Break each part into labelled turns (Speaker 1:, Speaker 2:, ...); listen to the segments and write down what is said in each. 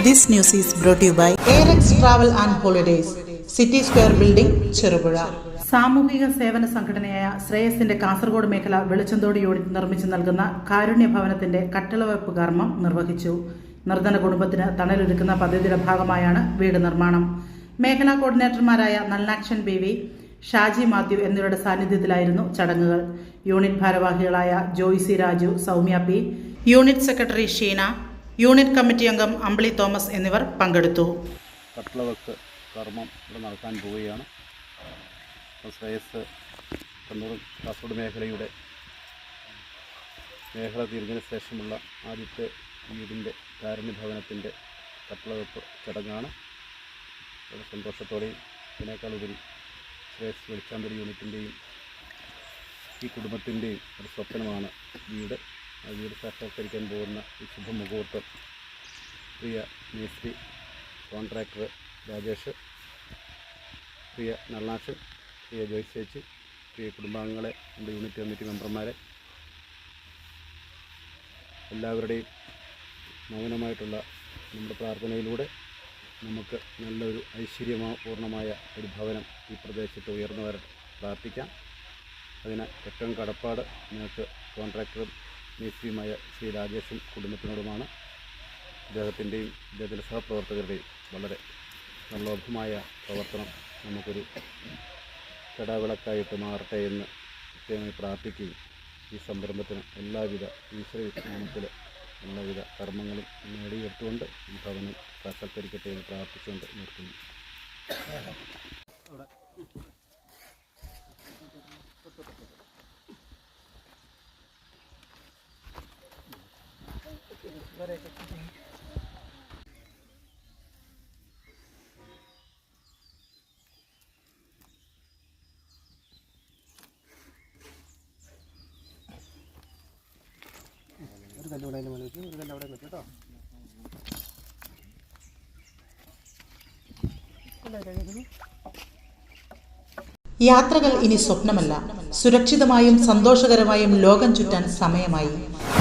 Speaker 1: This news is brought to you by AREX Travel and Holidays, City Square Building, Cherupuzha. സാമൂഹിക സേവന സംഘടനയായ ശ്രേയസിന്റെ കാസർഗോഡ് മേഖല വെളിച്ചന്തോട് unit നിർമ്മിച്ചു നൽകുന്ന കാരുണ്യ ഭവനത്തിന്റെ കട്ടിളവെപ്പ് കർമ്മം നിർവഹിച്ചു. നിർധന കുടുംബത്തിന് തണലൊരുക്കുന്ന പദ്ധതിയുടെ ഭാഗമായാണ് വീട് നിർമ്മാണം. മേഖലാ കോർഡിനേറ്റർമാരായ നല്ലാക്ഷൻ ബി വി, ഷാജി മാത്യു എന്നിവരുടെ സാന്നിധ്യത്തിലായിരുന്നു ചടങ്ങുകൾ. യൂണിറ്റ് ഭാരവാഹികളായ Joicy Raju, Soumya P, unit secretary Sheena, unit committee അംഗം അമ്പിളി തോമസ് എന്നിവർ പങ്കെടുത്തു.
Speaker 2: കട്ടിളവെപ്പ് കർമ്മം ഇവിടെ നടക്കാൻ പോവുകയാണ്. ശ്രേയസ് കണ്ണൂർ കാസർഗോഡ് മേഖല തിരിഞ്ഞതിന് ശേഷമുള്ള ആദ്യത്തെ വീടിൻ്റെ കാരുണ്യഭവനത്തിൻ്റെ കട്ടിളവെപ്പ് ചടങ്ങാണ്. വളരെ സന്തോഷത്തോടെയും ഇതിനേക്കാളുപരി ശ്രേയസ് വെളിച്ചാന്തോട് യൂണിറ്റിൻ്റെയും ഈ കുടുംബത്തിൻ്റെയും ഒരു സ്വപ്നമാണ് വീട്. ആ വീട് സാക്ഷാത്കരിക്കാൻ പോകുന്ന ഈ ശുഭമുഹൂർത്തം പ്രിയ മേസ്ത്രി, കോൺട്രാക്ടർ രാജേഷ്, പ്രിയ നള്ളാക്ഷൻ, പ്രിയ ജോയ്സ് ചേച്ചി, പ്രിയ കുടുംബാംഗങ്ങളെ, നമ്മുടെ യൂണിറ്റ് കമ്മിറ്റി മെമ്പർമാരെ, എല്ലാവരുടെയും മൗനമായിട്ടുള്ള നമ്മുടെ പ്രാർത്ഥനയിലൂടെ നമുക്ക് നല്ലൊരു ഐശ്വര്യപൂർണമായ ഒരു ഭവനം ഈ പ്രദേശത്ത് ഉയർന്നു വരാൻ പ്രാർത്ഥിക്കാം. അതിന് ഏറ്റവും കടപ്പാട് നിങ്ങൾക്ക് കോൺട്രാക്ടറും മേസ്ത്രിയുമായ ശ്രീ രാജേഷും കുടുംബത്തിനോടുമാണ്. അദ്ദേഹത്തിൻ്റെ സഹപ്രവർത്തകരുടെയും വളരെ നിർലോഭമായ പ്രവർത്തനം നമുക്കൊരു കടാവിളക്കായിട്ട് മാറട്ടെ എന്ന് പ്രത്യേകമായി പ്രാർത്ഥിക്കുകയും ഈ സംരംഭത്തിന് എല്ലാവിധ ഈശ്വരവിജ്ഞാനത്തിൽ എല്ലാവിധ കർമ്മങ്ങളും നേടിയെടുത്തുകൊണ്ട് ഈ ഭവനം സാക്ഷാത്കരിക്കട്ടെ എന്ന് പ്രാർത്ഥിച്ചുകൊണ്ട് നിർത്തുന്നു. ഒരു കല്ല് ഇവിടെ മേലെ വെച്ചു, ഒരു കല്ല് അവിടെ വെച്ചു കേട്ടോ.
Speaker 1: യാത്രകൾ ഇനി സ്വപ്നമല്ല, സുരക്ഷിതമായും സന്തോഷകരമായും ലോകം ചുറ്റാൻ സമയമായി.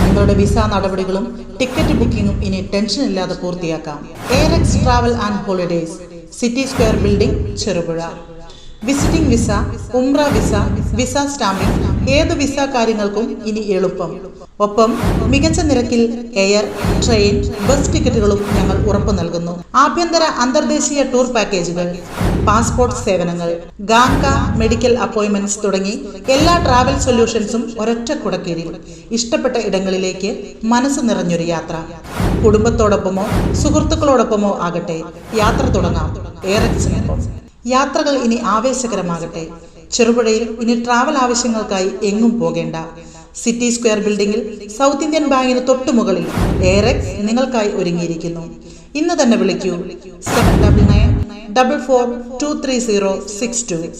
Speaker 1: നിങ്ങളുടെ വിസ നടപടികളും ടിക്കറ്റ് ബുക്കിംഗും ഇനി ടെൻഷനില്ലാതെ പൂർത്തിയാക്കാം. AREX travel and holidays, city square building, Cherupuzha. Visiting visa, Umrah visa, visa stamping, ഏത് വിസ കാര്യങ്ങൾക്കും ഇനി എളുപ്പം. ഒപ്പം മികച്ച നിരക്കിൽ എയർ, ട്രെയിൻ, ബസ് ടിക്കറ്റുകളും ഞങ്ങൾ ഉറപ്പു നൽകുന്നു. ആഭ്യന്തര അന്തർദേശീയ ടൂർ പാക്കേജുകൾ, പാസ്പോർട്ട് സേവനങ്ങൾ, ഗാംക മെഡിക്കൽ അപ്പോയിന്റ്മെന്റ്സ് തുടങ്ങി എല്ലാ ട്രാവൽ സൊല്യൂഷൻസും ഒരൊറ്റ കുടക്കീഴിൽ. ഇഷ്ടപ്പെട്ട ഇടങ്ങളിലേക്ക് മനസ്സ് നിറഞ്ഞൊരു യാത്ര. കുടുംബത്തോടൊപ്പമോ സുഹൃത്തുക്കളോടൊപ്പമോ ആകട്ടെ, യാത്ര തുടങ്ങാം AREXനൊപ്പം. യാത്രകൾ ഇനി ആവേശകരമാകട്ടെ. ചെറുപുഴയിൽ ഇനി ട്രാവൽ ആവശ്യങ്ങൾക്കായി എങ്ങും പോകേണ്ട. സിറ്റി സ്ക്വയർ ബിൽഡിംഗിൽ സൗത്ത് ഇന്ത്യൻ ബാങ്കിന് തൊട്ടുമുകളിൽ AREX നിങ്ങൾക്കായി ഒരുങ്ങിയിരിക്കുന്നു. ഇന്ന് തന്നെ വിളിക്കൂ 7994423062.